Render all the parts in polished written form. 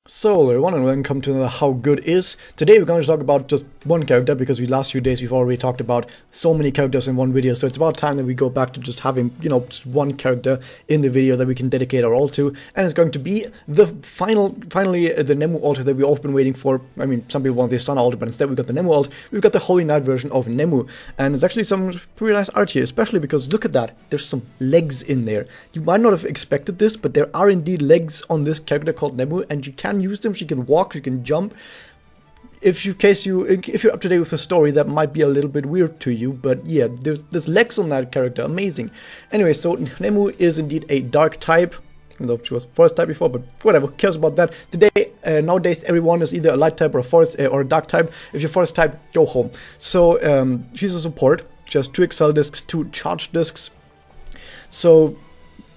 So everyone, and welcome to another How Good Is. Today we're going to talk about just one character because the last few days we've already talked about so many characters in one video, so it's about time that we go back to just having, just one character in the video that we can dedicate our all to, and it's going to be the finally the Nemu altar that we've all been waiting for. I mean, some people want the Sun altar, but instead we've got the Nemu alt. We've got the Holy Knight version of Nemu, and it's actually some pretty nice art here, especially because look at that, there's some legs in there. You might not have expected this, but there are indeed legs on this character called Nemu, and you can use them. She can walk, she can jump. If you're up to date with the story, that might be a little bit weird to you, but yeah, there's legs on that character, amazing. Anyway, so Nemu is indeed a dark type, even though she was forest type before, but whatever, who cares about that? Today, nowadays, everyone is either a light type or a forest or a dark type. If you're forest type, go home. So she's a support. She has 2 Excel discs, 2 charge discs. So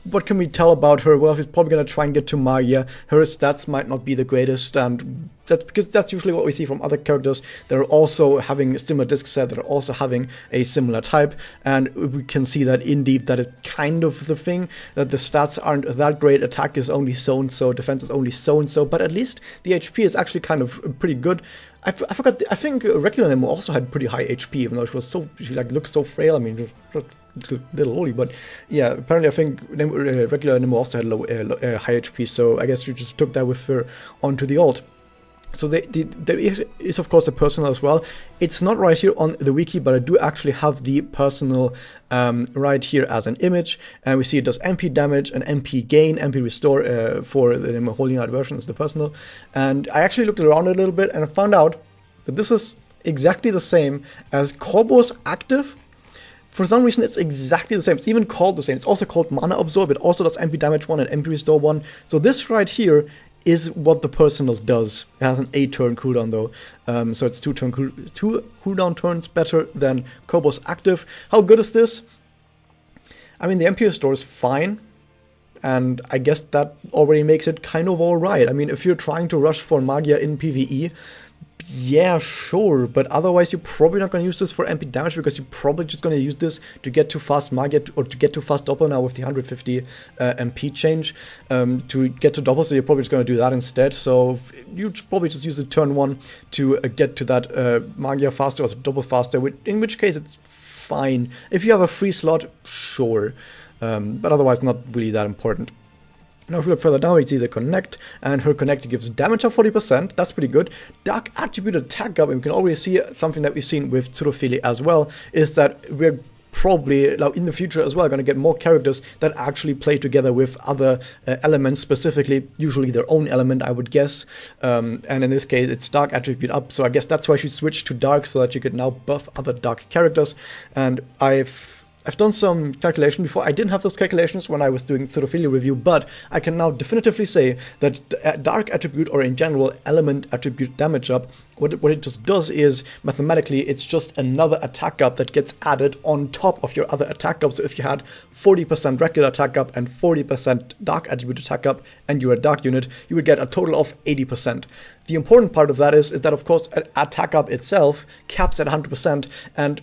what can we tell about her? Well, she's probably going to try and get to Magia. Her stats might not be the greatest, and that's because that's usually what we see from other characters that are also having a similar disc set, that are also having a similar type, and we can see that indeed that is kind of the thing, that the stats aren't that great, attack is only so and so, defense is only so and so, but at least the HP is actually kind of pretty good. I forgot. I think regular Nemu also had pretty high HP, even though she looked so frail. I mean, just a little oldie, but yeah. Apparently, I think regular Nemu also had low high HP. So I guess she just took that with her onto the alt. So there is of course a personal as well. It's not right here on the wiki, but I do actually have the personal right here as an image, and we see it does MP damage and MP gain, MP restore for the Holy Knight version is the personal. And I actually looked around a little bit and I found out that this is exactly the same as Corbo's active. For some reason, it's exactly the same. It's even called the same. It's also called Mana Absorb. It also does MP damage 1 and MP restore 1. So this right here is what the personal does. It has an 8-turn cooldown though, so it's 2 cooldown turns better than Corbo's active. How good is this? I mean, the MP restore is fine, and I guess that already makes it kind of alright. I mean, if you're trying to rush for Magia in PvE, yeah, sure, but otherwise you're probably not going to use this for MP damage, because you're probably just going to use this to get to fast Magia, or to get to fast doppel now with the 150 MP change, to get to doppel, so you're probably just going to do that instead. So you probably just use the turn 1 to get to that Magia faster, or doppel faster, in which case it's fine. If you have a free slot, sure, but otherwise not really that important. Now if we look further down, we see the connect, and her connect gives damage of 40%, that's pretty good. Dark attribute attack up, and we can already see something that we've seen with Tsuruphili as well, is that we're probably now in the future as well going to get more characters that actually play together with other elements, specifically usually their own element, I would guess, and in this case it's dark attribute up, so I guess that's why she switched to dark, so that she could now buff other dark characters. And I've done some calculation before. I didn't have those calculations when I was doing Tsuruphili review, but I can now definitively say that dark attribute, or in general element attribute damage up, what it just does is, mathematically, it's just another attack up that gets added on top of your other attack up. So if you had 40% regular attack up and 40% dark attribute attack up, and you're a dark unit, you would get a total of 80%. The important part of that is that, of course, attack up itself caps at 100%, and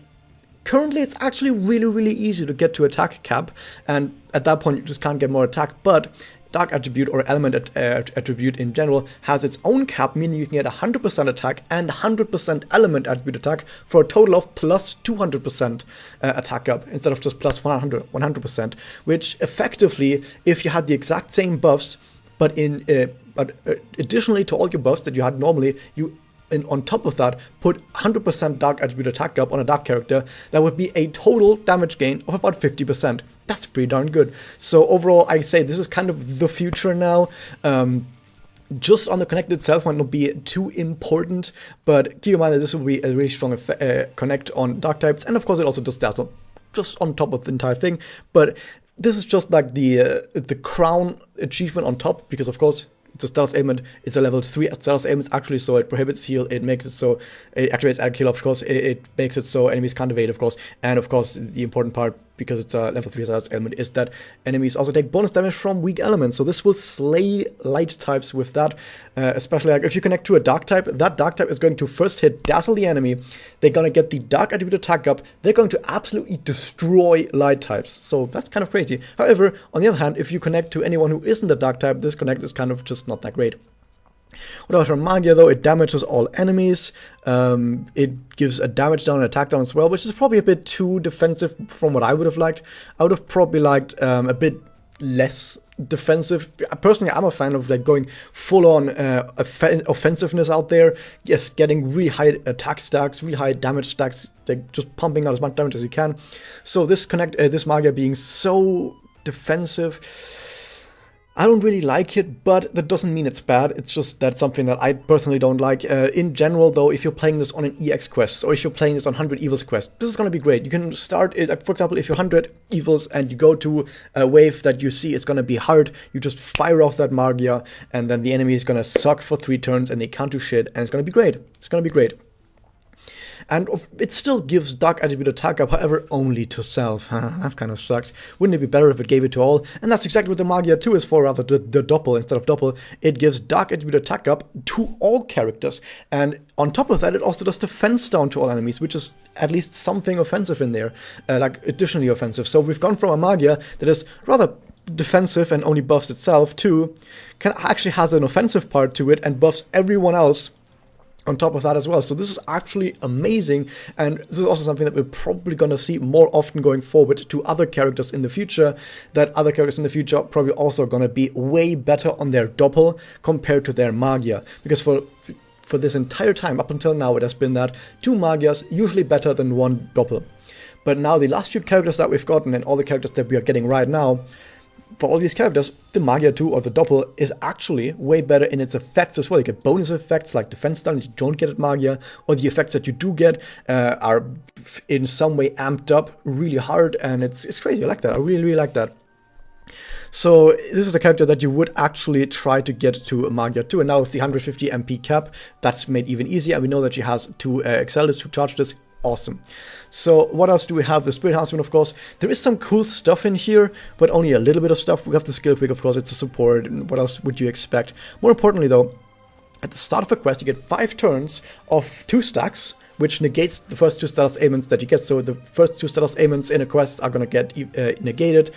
currently, it's actually really easy to get to attack cap, and at that point you just can't get more attack, but dark attribute, or element attribute in general, has its own cap, meaning you can get 100% attack and 100% element attribute attack for a total of plus 200% attack up, instead of just plus 100%, which effectively, if you had the exact same buffs, but additionally to all your buffs that you had normally, and on top of that, put 100% dark attribute attack up on a dark character, that would be a total damage gain of about 50%. That's pretty darn good. So overall, I'd say this is kind of the future now. Just on the connect itself might not be too important, but keep in mind that this will be a really strong connect on dark types, and of course it also does dazzle just on top of the entire thing. But this is just like the crown achievement on top, because of course it's a status ailment, it's a level 3 status ailment actually, so it prohibits heal, it makes it so, it activates add kill, of course, it makes it so enemies can't evade, of course, and of course the important part, because it's a level 3 status element, is that enemies also take bonus damage from weak elements, so this will slay light types with that, especially like if you connect to a dark type, that dark type is going to first hit dazzle the enemy, they're going to get the dark attribute attack up, they're going to absolutely destroy light types, so that's kind of crazy. However, on the other hand, if you connect to anyone who isn't a dark type, this connect is kind of just not that great. What about from Magia though? It damages all enemies. It gives a damage down and attack down as well, which is probably a bit too defensive from what I would have liked. I would have probably liked a bit less defensive. Personally, I'm a fan of like going full on offensive-ness out there. Yes, getting really high attack stacks, really high damage stacks, like just pumping out as much damage as you can. So this Magia being so defensive, I don't really like it, but that doesn't mean it's bad. It's just that's something that I personally don't like. In general, though, if you're playing this on an EX quest, or if you're playing this on 100 Evils quest, this is going to be great. You can start it, for example, if you're 100 Evils and you go to a wave that you see is going to be hard, you just fire off that Magia, and then the enemy is going to suck for 3 turns, and they can't do shit, and it's going to be great. It's going to be great. And it still gives Dark Attribute attack up, however, only to self. That kind of sucks. Wouldn't it be better if it gave it to all? And that's exactly what the Magia 2 is for, rather, the doppel instead of doppel. It gives Dark Attribute attack up to all characters. And on top of that, it also does defense down to all enemies, which is at least something offensive in there, like additionally offensive. So we've gone from a Magia that is rather defensive and only buffs itself to actually has an offensive part to it and buffs everyone else on top of that as well. So this is actually amazing, and this is also something that we're probably going to see more often going forward to other characters in the future, that other characters in the future are probably also going to be way better on their doppel compared to their Magia, because for this entire time up until now it has been that 2 Magias usually better than 1 doppel. But now the last few characters that we've gotten and all the characters that we are getting right now, for all these characters, the Magia 2 or the doppel is actually way better in its effects as well. You get bonus effects like defense down that you don't get at Magia, or the effects that you do get are in some way amped up really hard, and it's crazy. I like that. I really, really like that. So this is a character that you would actually try to get to Magia 2, and now with the 150 MP cap, that's made even easier. We know that she has to excel this, to charge this. Awesome. So what else do we have? The Spirit Enhancement, of course. There is some cool stuff in here, but only a little bit of stuff. We have the Skill Pick, of course. It's a support. And what else would you expect? More importantly, though, at the start of a quest, you get 5 turns of 2 stacks, which negates the first 2 status ailments that you get. So the first 2 status ailments in a quest are going to get negated.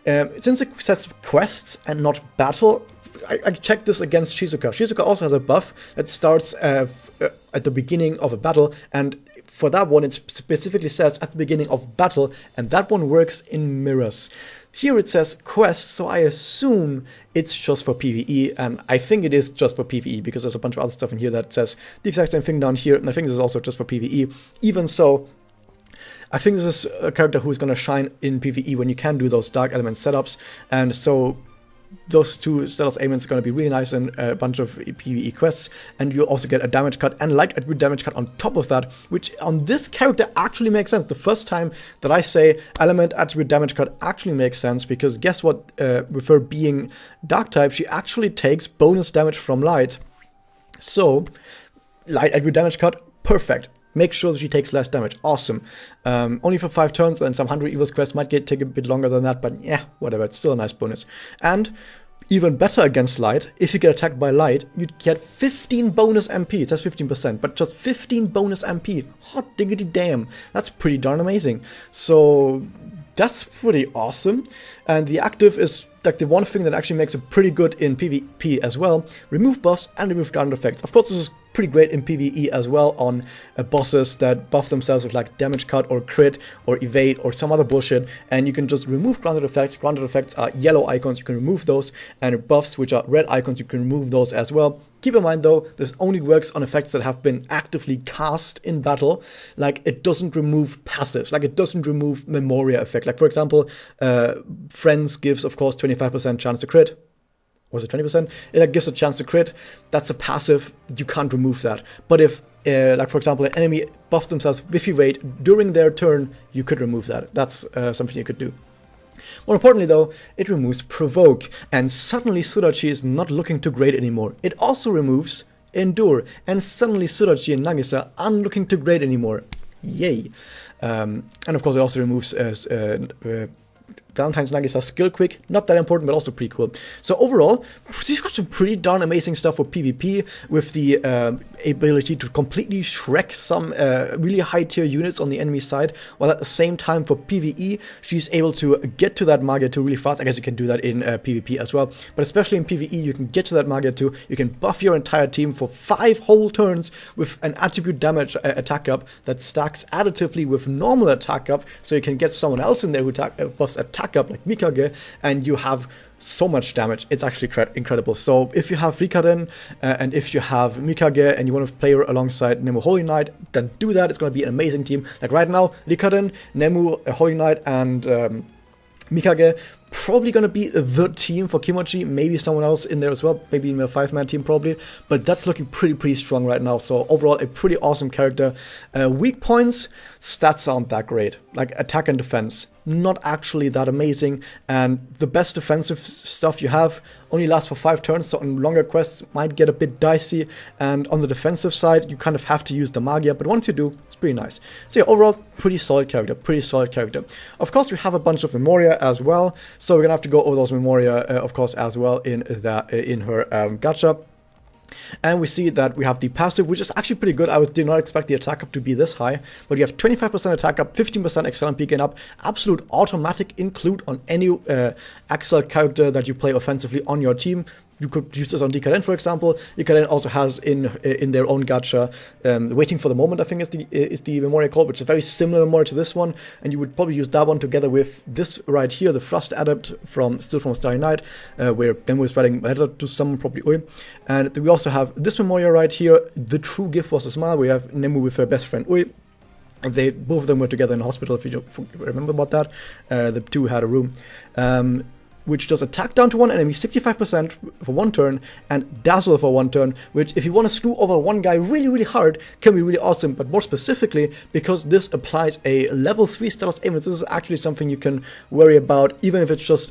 Since it says quests and not battle, I checked this against Shizuka. Shizuka also has a buff that starts at the beginning of a battle, and for that one it specifically says at the beginning of battle, and that one works in mirrors. Here it says quests, so I assume it's just for PvE, and I think it is just for PvE because there's a bunch of other stuff in here that says the exact same thing down here, and I think this is also just for PvE. Even so, I think this is a character who's going to shine in PvE when you can do those dark element setups, and so those 2 status ailments are going to be really nice in a bunch of PvE quests, and you'll also get a damage cut and light attribute damage cut on top of that, which on this character actually makes sense. The first time that I say element attribute damage cut actually makes sense, because guess what, with her being dark type, she actually takes bonus damage from light. So light attribute damage cut, perfect. Make sure that she takes less damage. Awesome. Only for 5 turns, and some 100 Evils quests might take a bit longer than that, but yeah, whatever. It's still a nice bonus. And even better against light, if you get attacked by light, you get 15 bonus MP. It says 15%, but just 15 bonus MP. Hot diggity damn. That's pretty darn amazing. So that's pretty awesome. And the active is like the one thing that actually makes it pretty good in PvP as well. Remove buffs and remove counter effects. Of course, this is pretty great in PvE as well on bosses that buff themselves with like damage cut or crit or evade or some other bullshit, and you can just remove grounded effects. Grounded effects are yellow icons, you can remove those, and buffs, which are red icons, you can remove those as well. Keep in mind though, this only works on effects that have been actively cast in battle. Like, it doesn't remove passives, like it doesn't remove Memoria effect. Like, for example, Friends gives, of course, 25% chance to crit. Was it 20%? It gives a chance to crit. That's a passive. You can't remove that. But if, like for example, an enemy buffed themselves with evade during their turn, you could remove that. That's something you could do. More importantly though, it removes provoke, and suddenly Sudachi is not looking too great anymore. It also removes endure, and suddenly Sudachi and Nagisa aren't looking too great anymore. Yay. And of course it also removes Valentine's Nagisa skill quick, not that important, but also pretty cool. So overall, she's got some pretty darn amazing stuff for PvP, with the ability to completely Shrek some really high tier units on the enemy side, while at the same time for PvE, she's able to get to that Magia 2 really fast. I guess you can do that in PvP as well, but especially in PvE, you can get to that Magia 2, you can buff your entire team for 5 whole turns with an attribute damage attack up that stacks additively with normal attack up, so you can get someone else in there who buffs attack up like Mikage, and you have so much damage. It's actually incredible. So if you have Rikaren and if you have Mikage and you want to play her alongside Nemu Holy Knight, then do that. It's going to be an amazing team. Like right now, Rikaren, Nemu Holy Knight, and Mikage probably going to be the team for Kimochi. Maybe someone else in there as well, maybe in a 5-man team probably, but that's looking pretty strong right now. So overall, a pretty awesome character. Weak points, stats aren't that great, like attack and defense, not actually that amazing, and the best defensive stuff you have only lasts for 5 turns, so on longer quests might get a bit dicey, and on the defensive side you kind of have to use the Magia, but once you do, it's pretty nice. So yeah, overall, pretty solid character, Of course, we have a bunch of Memoria as well, so we're gonna have to go over those Memoria, of course, as well in her gacha. And we see that we have the passive, which is actually pretty good. I did not expect the attack up to be this high, but you have 25% attack up, 15% excel MP gain up, absolute automatic include on any Axel character that you play offensively on your team. You could use this on Decadent, for example. Decadent also has in their own gacha, Waiting for the Moment, I think is the Memoria called, which is very similar Memoria to this one, and you would probably use that one together with this right here, the Thrust Adept from Starry Night, where Nemu is writing a letter to someone, probably Ui. And we also have this Memoria right here, The True Gift Was a Smile. We have Nemu with her best friend Ui. Both of them were together in the hospital, if you remember about that. The two had a room. Which does attack down to one enemy 65% for 1 turn, and dazzle for 1 turn, which if you want to screw over one guy really hard, can be really awesome. But more specifically, because this applies a level 3 status ailment, this is actually something you can worry about, even if it's just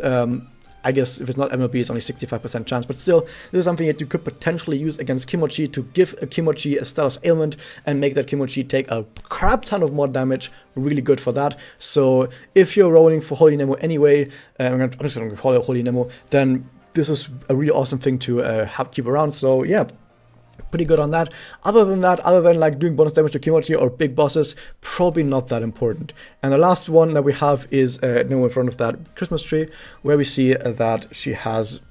I guess if it's not MLB, it's only 65% chance, but still, this is something that you could potentially use against Kimochi to give a Kimochi a status ailment and make that Kimochi take a crap ton of more damage. Really good for that. So if you're rolling for Holy Nemu anyway, I'm just going to call it Holy Nemu, then this is a really awesome thing to keep around. So yeah, pretty good on that. Other than like doing bonus damage to Kimochi or big bosses, probably not that important. And the last one that we have is Nemu in front of that Christmas tree, where we see that she has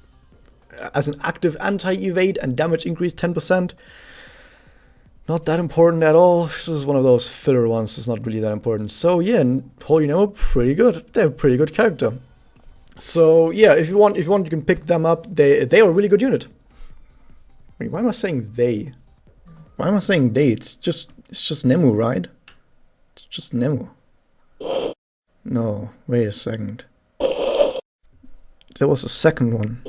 as an active anti-evade and damage increase 10%. Not that important at all. This is one of those filler ones. It's not really that important. So yeah, Holy Nemu, pretty good. They're a pretty good character. So yeah, if you want, you can pick them up. They are a really good unit. Wait, why am I saying they? Why am I saying they? It's just Nemu, right? It's just Nemu. No, wait a second. There was a second one.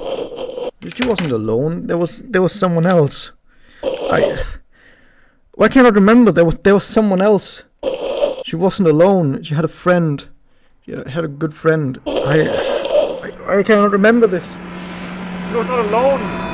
She wasn't alone. There was someone else. Why can't I remember? There was someone else. She wasn't alone. She had a friend. She had a good friend. I cannot remember this. She was not alone.